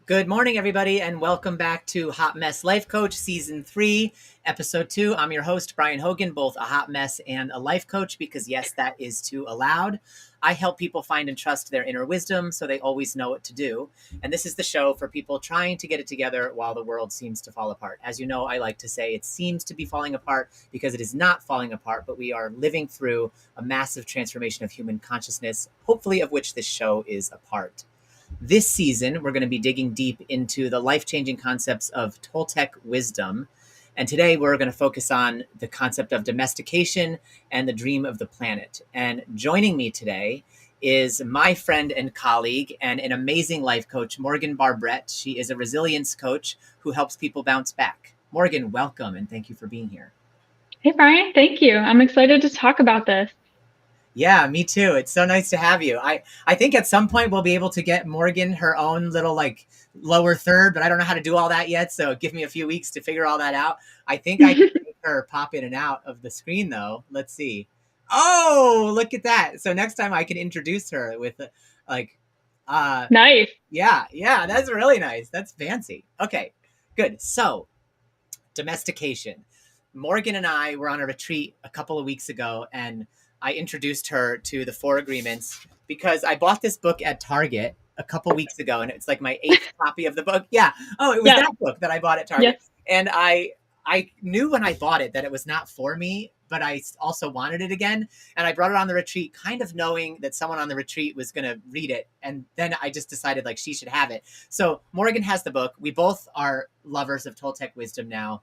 Good morning, everybody, and welcome back to Hot Mess Life Coach Season 3, Episode 2. I'm your host, Brian Hogan, both a hot mess and a life coach, because yes, that is too allowed. I help people find and trust their inner wisdom so they always know what to do. And this is the show for people trying to get it together while the world seems to fall apart. As you know, I like to say it seems to be falling apart because it is not falling apart, but we are living through a massive transformation of human consciousness, hopefully of which this show is a part. This season, we're going to be digging deep into the life-changing concepts of Toltec wisdom. And today we're going to focus on the concept of domestication and the dream of the planet. And joining me today is my friend and colleague and an amazing life coach, Morgan Barbrett. She is a resilience coach who helps people bounce back. Morgan, welcome, and thank you for being here. Hey, Brian, thank you. I'm excited to talk about this. Yeah, me too. It's so nice to have you. I think at some point we'll be able to get Morgan her own little lower third, but I don't know how to do all that yet. So give me a few weeks to figure all that out. I think I can make her pop in and out of the screen though. Let's see. Oh, look at that. So next time I can introduce her with Nice. yeah, that's really nice. That's fancy. Okay, good. So domestication. Morgan and I were on a retreat a couple of weeks ago, and I introduced her to the Four Agreements because I bought this book at Target a couple weeks ago, and it's like my 8th copy of the book. Yeah. Oh, it was Yeah. that book that I bought at Target. Yes. And I knew when I bought it that it was not for me, but I also wanted it again. And I brought it on the retreat, kind of knowing that someone on the retreat was going to read it. And then I just decided she should have it. So Morgan has the book. We both are lovers of Toltec wisdom now.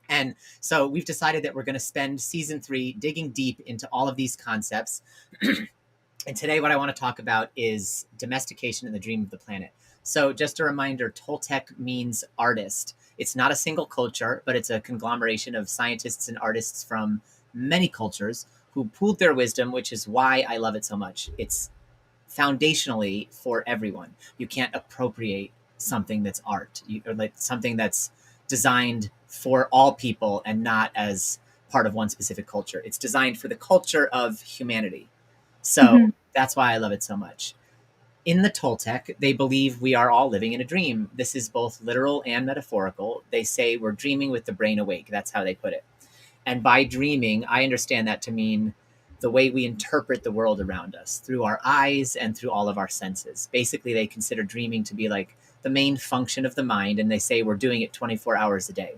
And so we've decided that we're going to spend season 3 digging deep into all of these concepts. And today what I want to talk about is domestication and the dream of the planet. So just a reminder, Toltec means artist. It's not a single culture, but it's a conglomeration of scientists and artists from many cultures who pooled their wisdom, which is why I love it so much. It's foundationally for everyone. You can't appropriate something that's art, or something that's designed for all people and not as part of one specific culture. It's designed for the culture of humanity. So that's why I love it so much. In the Toltec, they believe we are all living in a dream. This is both literal and metaphorical. They say we're dreaming with the brain awake. That's how they put it. And by dreaming, I understand that to mean the way we interpret the world around us through our eyes and through all of our senses. Basically, they consider dreaming to be like the main function of the mind, and they say we're doing it 24 hours a day.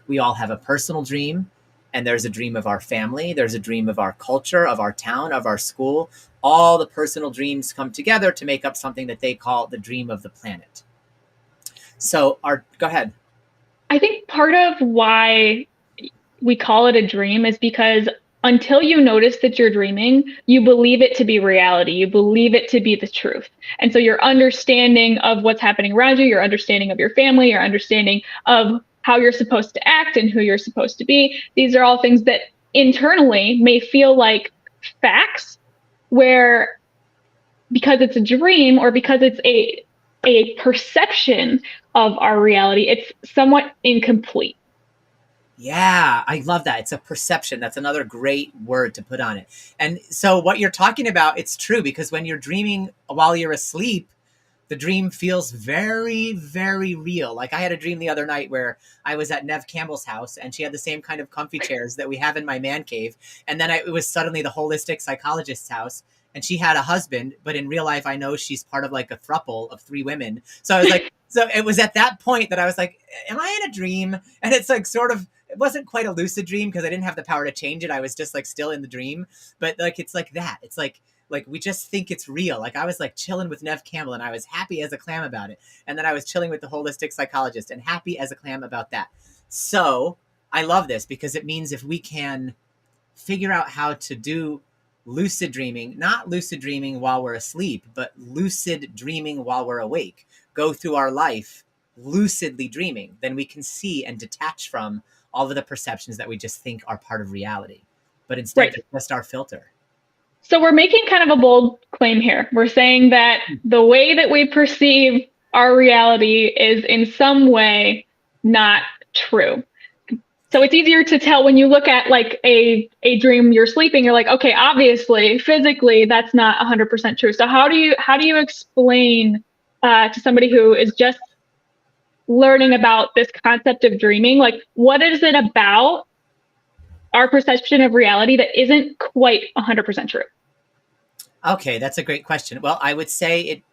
We all have a personal dream, and there's a dream of our family. There's a dream of our culture, of our town, of our school. All the personal dreams come together to make up something that they call the dream of the planet. So go ahead. I think part of why we call it a dream is because until you notice that you're dreaming, you believe it to be reality. You believe it to be the truth. And so your understanding of what's happening around you, your understanding of your family, your understanding of how you're supposed to act and who you're supposed to be, these are all things that internally may feel like facts, where because it's a dream or because it's a perception of our reality, it's somewhat incomplete. Yeah, I love that. It's a perception. That's another great word to put on it. And so what you're talking about, it's true, because when you're dreaming while you're asleep, the dream feels very, very real. Like I had a dream the other night where I was at Nev Campbell's house and she had the same kind of comfy chairs that we have in my man cave. And then it was suddenly the holistic psychologist's house, and she had a husband, but in real life, I know she's part of like a throuple of 3 women. So I was like, so it was at that point that I was like, am I in a dream? And it's like sort of, it wasn't quite a lucid dream because I didn't have the power to change it. I was just like still in the dream, but it's like that. It's like we just think it's real. Like I was like chilling with Nev Campbell and I was happy as a clam about it. And then I was chilling with the holistic psychologist and happy as a clam about that. So I love this because it means if we can figure out how to do lucid dreaming, not lucid dreaming while we're asleep, but lucid dreaming while we're awake, go through our life lucidly dreaming, then we can see and detach from all of the perceptions that we just think are part of reality. But instead, they're just our filter. So we're making kind of a bold claim here. We're saying that the way that we perceive our reality is in some way not true. So it's easier to tell when you look at like a dream you're sleeping, you're like, okay, obviously, physically, that's not 100% true. So how do you explain to somebody who is just learning about this concept of dreaming. Like, what is it about our perception of reality that isn't quite 100% true? Okay, that's a great question. Well, I would say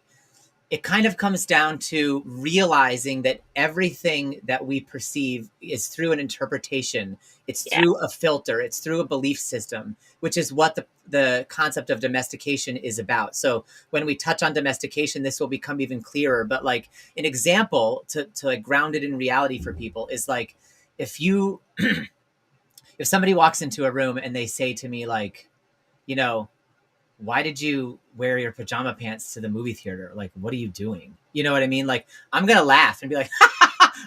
it kind of comes down to realizing that everything that we perceive is through an interpretation. It's Yeah. through a filter. It's through a belief system, which is what the concept of domestication is about. So when we touch on domestication, this will become even clearer. But like an example to like ground it in reality for people is like if you if somebody walks into a room and they say to me like, you know, why did you wear your pajama pants to the movie theater? Like, what are you doing? You know what I mean? Like, I'm going to laugh and be like,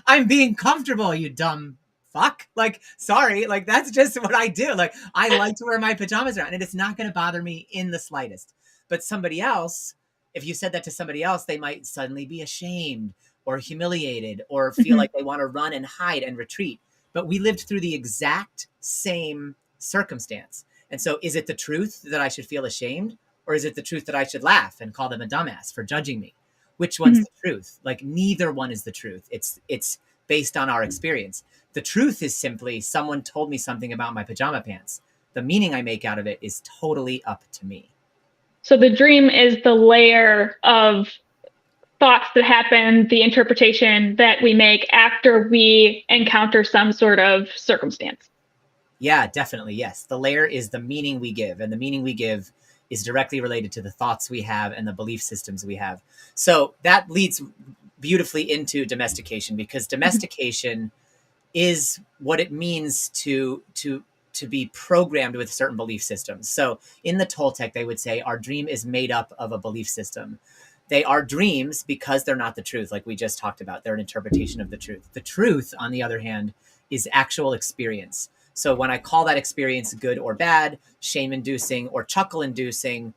I'm being comfortable, you dumb fuck. Like, sorry. Like, that's just what I do. Like, I like to wear my pajamas around and it's not going to bother me in the slightest. But somebody else, if you said that to somebody else, they might suddenly be ashamed or humiliated or feel Mhm. like they want to run and hide and retreat. But we lived through the exact same circumstance. And so is it the truth that I should feel ashamed? Or is it the truth that I should laugh and call them a dumbass for judging me? Which one's Mhm. the truth? Like neither one is the truth. It's based on our experience. The truth is simply someone told me something about my pajama pants. The meaning I make out of it is totally up to me. So the dream is the layer of thoughts that happen, the interpretation that we make after we encounter some sort of circumstance. Yeah, definitely. Yes. The layer is the meaning we give, and the meaning we give is directly related to the thoughts we have and the belief systems we have. So that leads beautifully into domestication because domestication is what it means to be programmed with certain belief systems. So in the Toltec, they would say our dream is made up of a belief system. They are dreams because they're not the truth, like we just talked about. They're an interpretation of the truth. The truth, on the other hand, is actual experience. So when I call that experience good or bad, shame inducing or chuckle inducing,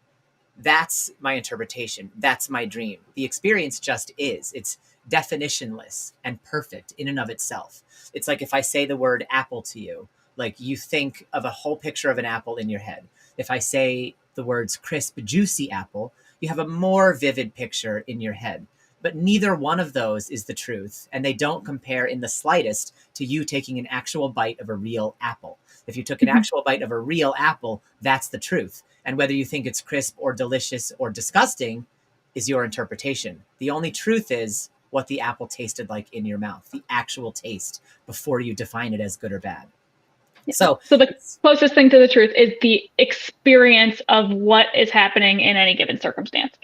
that's my interpretation. That's my dream. The experience just is. It's definitionless and perfect in and of itself. It's like if I say the word apple to you, like you think of a whole picture of an apple in your head. If I say the words crisp, juicy apple, you have a more vivid picture in your head. But neither one of those is the truth, and they don't compare in the slightest to you taking an actual bite of a real apple. If you took an Mhm. actual bite of a real apple, that's the truth. And whether you think it's crisp or delicious or disgusting is your interpretation. The only truth is what the apple tasted like in your mouth, the actual taste before you define it as good or bad. Yeah. So So the closest thing to the truth is the experience of what is happening in any given circumstance.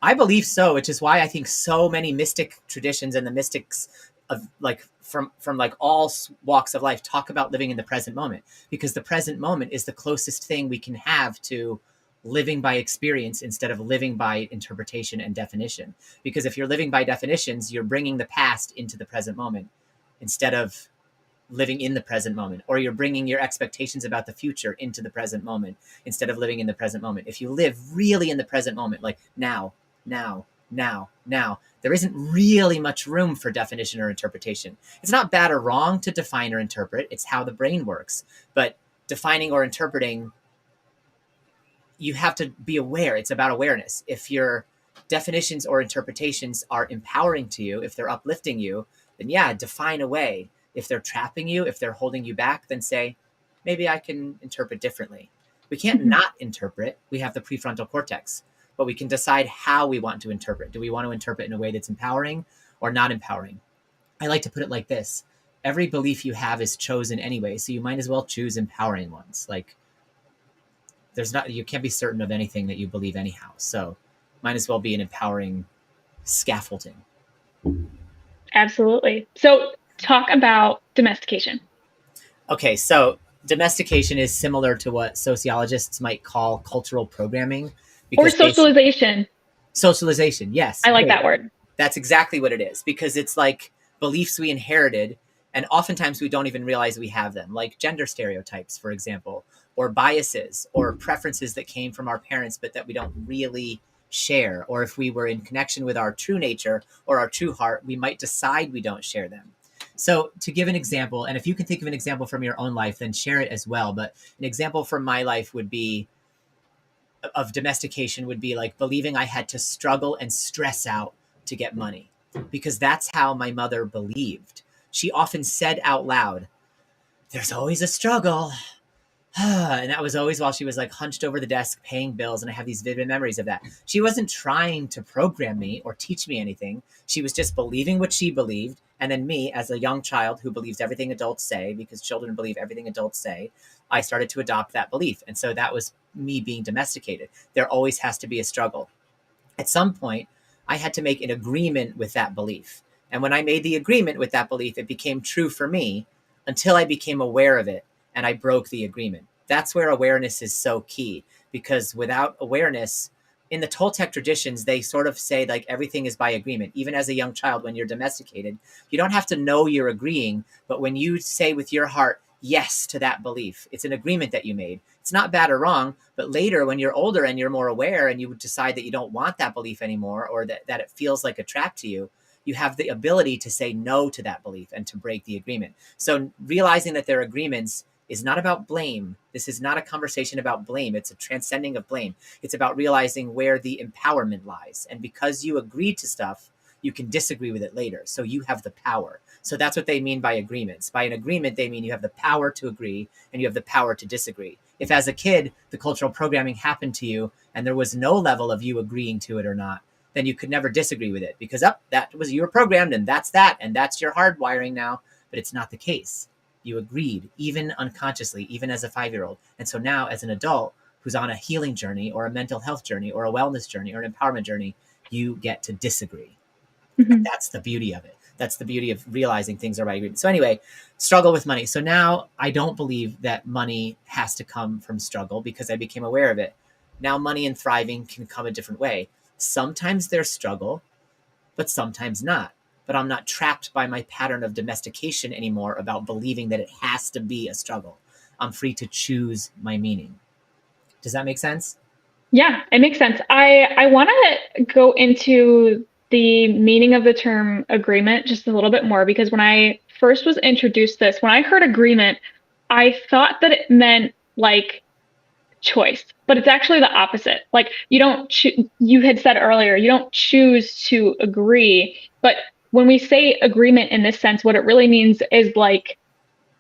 I believe so, which is why I think so many mystic traditions and the mystics of like from like all walks of life talk about living in the present moment because the present moment is the closest thing we can have to living by experience instead of living by interpretation and definition. Because if you're living by definitions, you're bringing the past into the present moment instead of living in the present moment, or you're bringing your expectations about the future into the present moment instead of living in the present moment. If you live really in the present moment, like now, there isn't really much room for definition or interpretation. It's not bad or wrong to define or interpret, it's how the brain works. But defining or interpreting, you have to be aware. It's about awareness. If your definitions or interpretations are empowering to you, if they're uplifting you, then yeah, define away. If they're trapping you, if they're holding you back, then say, maybe I can interpret differently. We can't Mhm. not interpret. We have the prefrontal cortex, but we can decide how we want to interpret. Do we want to interpret in a way that's empowering or not empowering? I like to put it like this. Every belief you have is chosen anyway, so you might as well choose empowering ones. Like there's not you can't be certain of anything that you believe anyhow. So might as well be an empowering scaffolding. Absolutely. So talk about domestication Okay, so domestication is similar to what sociologists might call cultural programming or because socialization. socialization, yes, I like great. that word. That's exactly what it is because it's like beliefs we inherited and oftentimes we don't even realize we have them, like gender stereotypes, for example, or biases or preferences that came from our parents but that we don't really share. Or if we were in connection with our true nature or our true heart, we might decide we don't share them. So, to give an example, and if you can think of an example from your own life, then share it as well. But an example from my life would be of domestication would be like believing I had to struggle and stress out to get money. because that's how my mother believed. She often said out loud, "There's always a struggle." And that was always while she was like hunched over the desk paying bills. And I have these vivid memories of that. She wasn't trying to program me or teach me anything. She was just believing what she believed. And then me, as a young child who believes everything adults say, because children believe everything adults say, I started to adopt that belief. And so that was me being domesticated. There always has to be a struggle. At some point, I had to make an agreement with that belief. And when I made the agreement with that belief, it became true for me until I became aware of it and I broke the agreement. That's where awareness is so key, because without awareness, in the Toltec traditions, they sort of say like everything is by agreement. Even as a young child, when you're domesticated, you don't have to know you're agreeing, but when you say with your heart yes to that belief, it's an agreement that you made. It's not bad or wrong, but later when you're older and you're more aware and you decide that you don't want that belief anymore, or that it feels like a trap to you, you have the ability to say no to that belief and to break the agreement. So realizing that there are agreements is not about blame. This is not a conversation about blame. It's a transcending of blame. It's about realizing where the empowerment lies. And because you agree to stuff, you can disagree with it later. So you have the power. So that's what they mean by agreements. By an agreement, they mean you have the power to agree and you have the power to disagree. If as a kid, the cultural programming happened to you and there was no level of you agreeing to it or not, then you could never disagree with it, because that was, you were programmed and that's your hardwiring now. But it's not the case. You agreed, even unconsciously, even as a 5-year-old. And so now as an adult who's on a healing journey or a mental health journey or a wellness journey or an empowerment journey, you get to disagree. And that's the beauty of it. That's the beauty of realizing things are by agreement. So anyway, struggle with money. So now I don't believe that money has to come from struggle, because I became aware of it. Now money and thriving can come a different way. Sometimes there's struggle, but sometimes not. But I'm not trapped by my pattern of domestication anymore about believing that it has to be a struggle. I'm free to choose my meaning. Does that make sense? Yeah, it makes sense. I want to go into the meaning of the term agreement just a little bit more, because when I first was introduced to this, when I heard agreement, I thought that it meant like choice, but it's actually the opposite. Like you don't you had said earlier, you don't choose to agree, but when we say agreement in this sense, what it really means is like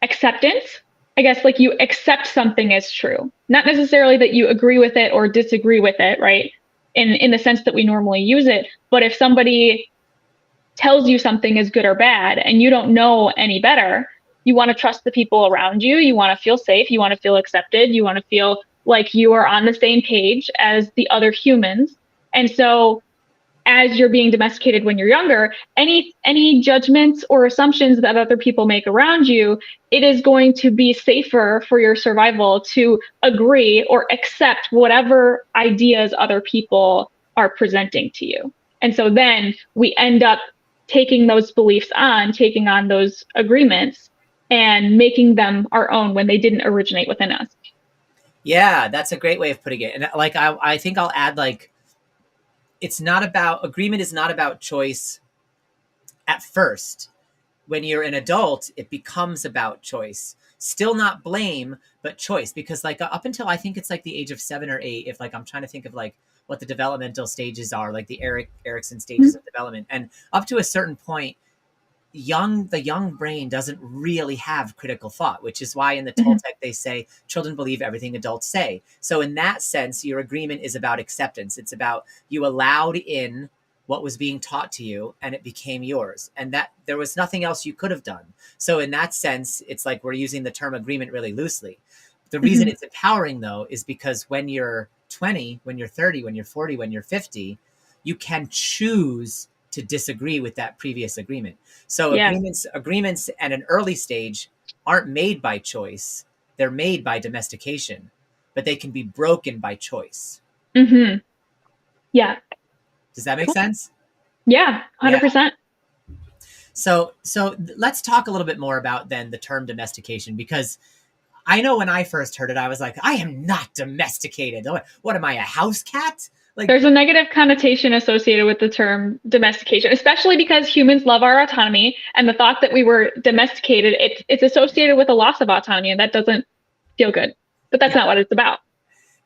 acceptance. I guess like you accept something as true, not necessarily that you agree with it or disagree with it, right? In the sense that we normally use it. But if somebody tells you something is good or bad and you don't know any better, you want to trust the people around you. You want to feel safe. You want to feel accepted. You want to feel like you are on the same page as the other humans. And so as you're being domesticated when you're younger, any judgments or assumptions that other people make around you, it is going to be safer for your survival to agree or accept whatever ideas other people are presenting to you. And so then we end up taking those beliefs on, taking on those agreements and making them our own when they didn't originate within us. Yeah, that's a great way of putting it. And like I think I'll add, like, it's not about agreement is not about choice at first. When you're an adult, it becomes about choice. Still not blame, but choice. Because like up until I think it's like the age of 7 or 8, if like I'm trying to think of like what the developmental stages are, like the Erickson stages of development, and up to a certain point, the young brain doesn't really have critical thought, which is why in the Toltec they say children believe everything adults say. So in that sense, your agreement is about acceptance. It's about you allowed in what was being taught to you and it became yours, and that there was nothing else you could have done. So in that sense, it's like we're using the term agreement really loosely. The reason it's empowering though is because when you're 20, when you're 30, when you're 40, when you're 50, you can choose to disagree with that previous agreement. So Yeah. agreements at an early stage aren't made by choice. They're made by domestication, but they can be broken by choice. Mm-hmm. Yeah. Does that make Cool. sense? Yeah, 100%. So let's talk a little bit more about then the term domestication, because I know when I first heard it, I was like, I am not domesticated. What am I, a house cat? Like, there's a negative connotation associated with the term domestication, especially because humans love our autonomy, and the thought that we were domesticated, it's associated with a loss of autonomy, and that doesn't feel good. But that's not what it's about.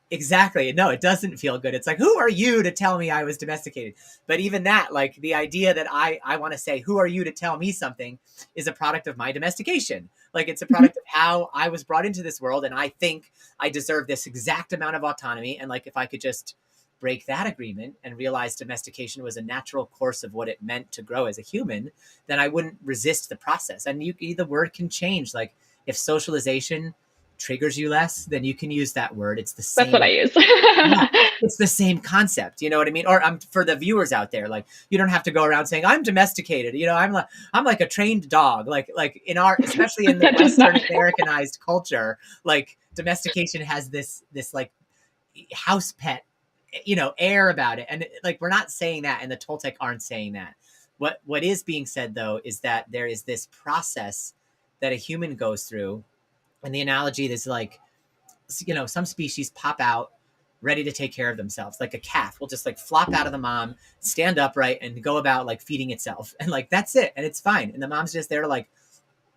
Exactly. No, it doesn't feel good. It's like, who are you to tell me I was domesticated? But even that, like the idea that I want to say, who are you to tell me something, is a product of my domestication. Like it's a Mhm. product of how I was brought into this world. And I think I deserve this exact amount of autonomy. And like, if I could just break that agreement and realize domestication was a natural course of what it meant to grow as a human, then I wouldn't resist the process. And the word can change. Like if socialization triggers you less, then you can use that word. It's the That's what I same. use. Yeah, it's the same concept. You know what I mean? Or for the viewers out there, like you don't have to go around saying I'm domesticated. You know, I'm like a trained dog. Like in our, especially in the That does not. Western Americanized culture, like domestication has this like house pet, air about it. And like we're not saying that, and the Toltec aren't saying that. What is being said though is that there is this process that a human goes through, and the analogy is like, some species pop out ready to take care of themselves. Like a calf will just like flop out of the mom, stand upright, and go about like feeding itself. And like that's it. And it's fine. And the mom's just there to like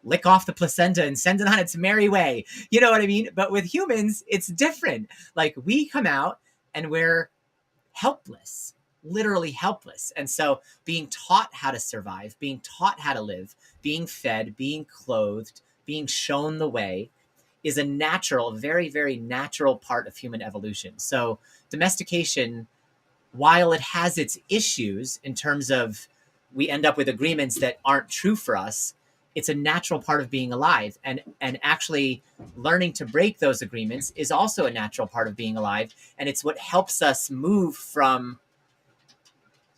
lick off the placenta and send it on its merry way. You know what I mean? But with humans, it's different. Like we come out and we're helpless, literally helpless. And so being taught how to survive, being taught how to live, being fed, being clothed, being shown the way is a natural, very, very natural part of human evolution. So domestication, while it has its issues in terms of we end up with agreements that aren't true for us, it's a natural part of being alive. And actually learning to break those agreements is also a natural part of being alive. And it's what helps us move from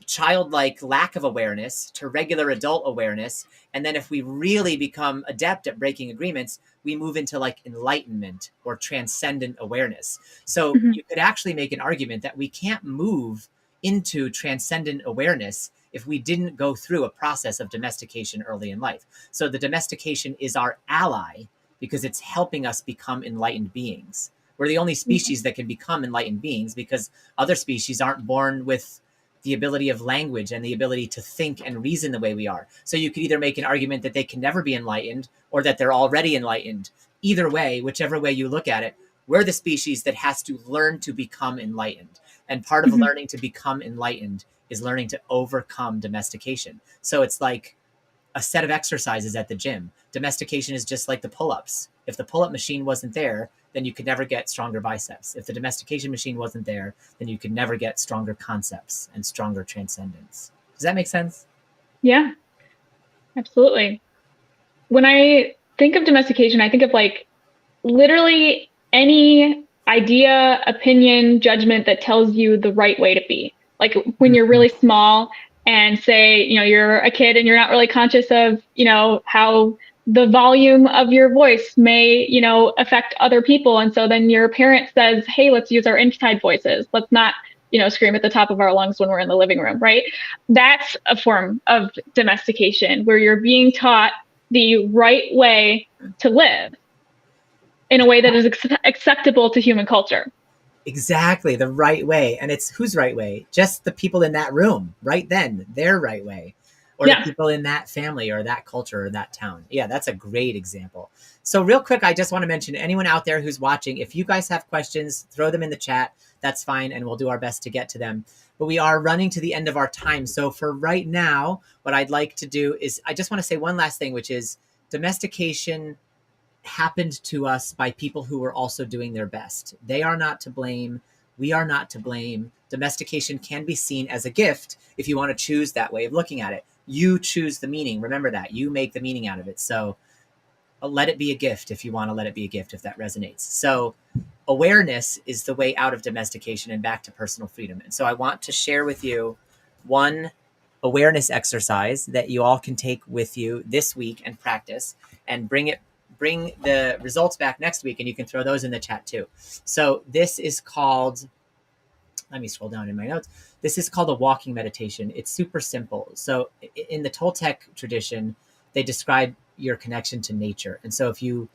childlike lack of awareness to regular adult awareness. And then if we really become adept at breaking agreements, we move into like enlightenment or transcendent awareness. So Mhm. you could actually make an argument that we can't move into transcendent awareness if we didn't go through a process of domestication early in life. So the domestication is our ally because it's helping us become enlightened beings. We're the only species that can become enlightened beings because other species aren't born with the ability of language and the ability to think and reason the way we are. So you could either make an argument that they can never be enlightened or that they're already enlightened. Either way, whichever way you look at it, we're the species that has to learn to become enlightened. And part of Mhm. learning to become enlightened is learning to overcome domestication. So it's like a set of exercises at the gym. Domestication is just like the pull-ups. If the pull-up machine wasn't there, then you could never get stronger biceps. If the domestication machine wasn't there, then you could never get stronger concepts and stronger transcendence. Does that make sense? Yeah, absolutely. When I think of domestication, I think of like literally any idea, opinion, judgment that tells you the right way to be. Like when you're Mhm. really small and say, you're a kid and you're not really conscious of, how the volume of your voice may, affect other people. And so then your parent says, hey, let's use our inside voices. Let's not, scream at the top of our lungs when we're in the living room, right? That's a form of domestication where you're being taught the right way to live in a way that is acceptable to human culture. Exactly, the right way. And it's whose right way? Just the people in that room right then, their right way. Or the Yeah. people in that family or that culture or that town. Yeah, that's a great example. So, real quick, I just want to mention anyone out there who's watching, if you guys have questions, throw them in the chat. That's fine, and we'll do our best to get to them. But we are running to the end of our time. So, for right now, what I'd like to do is I just want to say one last thing, which is domestication happened to us by people who were also doing their best. They are not to blame. We are not to blame. Domestication can be seen as a gift if you want to choose that way of looking at it. You choose the meaning. Remember that. You make the meaning out of it. So let it be a gift if you want to let it be a gift, if that resonates. So awareness is the way out of domestication and back to personal freedom. And so I want to share with you one awareness exercise that you all can take with you this week and practice and bring the results back next week, and you can throw those in the chat too. So this is called, let me scroll down in my notes. This is called a walking meditation. It's super simple. So in the Toltec tradition, they describe your connection to nature. And so if you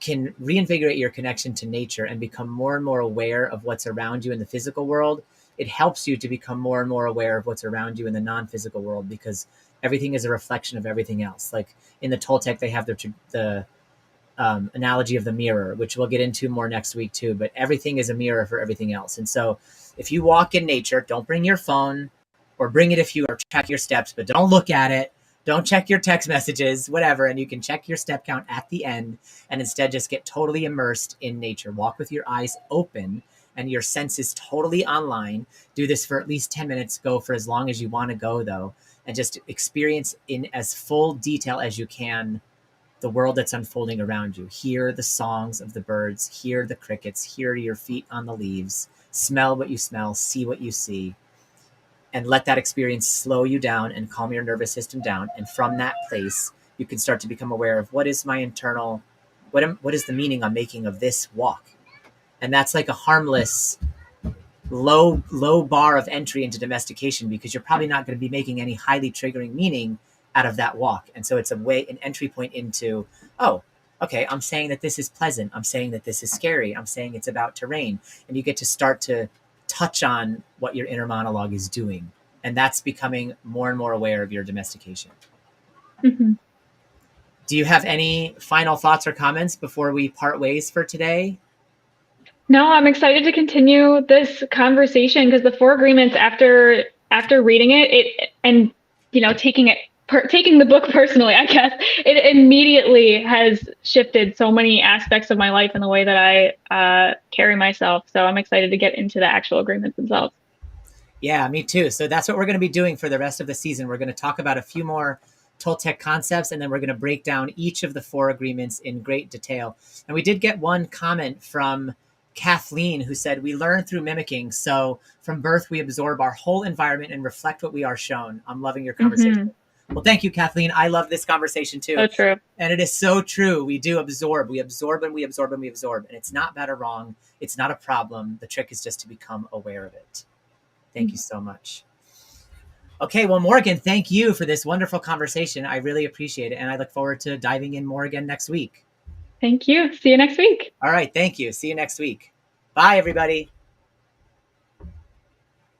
can reinvigorate your connection to nature and become more and more aware of what's around you in the physical world, it helps you to become more and more aware of what's around you in the non-physical world, because everything is a reflection of everything else. Like in the Toltec, they have the analogy of the mirror, which we'll get into more next week too. But everything is a mirror for everything else. And so if you walk in nature, don't bring your phone, or bring it if you are track your steps, but don't look at it. Don't check your text messages, whatever. And you can check your step count at the end, and instead just get totally immersed in nature. Walk with your eyes open and your senses totally online. Do this for at least 10 minutes. Go for as long as you want to go, though, and just experience in as full detail as you can the world that's unfolding around you. Hear the songs of the birds, hear the crickets, hear your feet on the leaves, smell what you smell, see what you see, and let that experience slow you down and calm your nervous system down. And from that place, you can start to become aware of what is my internal, what is the meaning I'm making of this walk. And that's like a harmless, low bar of entry into domestication, because you're probably not going to be making any highly triggering meaning out of that walk. And so it's an entry point into, oh, okay, I'm saying that this is pleasant. I'm saying that this is scary. I'm saying it's about terrain. And you get to start to touch on what your inner monologue is doing. And that's becoming more and more aware of your domestication. Mm-hmm. Do you have any final thoughts or comments before we part ways for today? No, I'm excited to continue this conversation, because the Four Agreements, after reading it and taking the book personally, I guess, it immediately has shifted so many aspects of my life and the way that I carry myself. So I'm excited to get into the actual agreements themselves. Yeah, me too. So that's what we're going to be doing for the rest of the season. We're going to talk about a few more Toltec concepts, and then we're going to break down each of the four agreements in great detail. And we did get one comment from Kathleen, who said, "We learn through mimicking. So from birth, we absorb our whole environment and reflect what we are shown." I'm loving your conversation. Mm-hmm. Well, thank you, Kathleen. I love this conversation too. So true. And it is so true. We do absorb. We absorb and we absorb and we absorb. And it's not bad or wrong. It's not a problem. The trick is just to become aware of it. Thank you so much. Okay, well, Morgan, thank you for this wonderful conversation. I really appreciate it. And I look forward to diving in more again next week. Thank you. See you next week. All right. Thank you. See you next week. Bye, everybody.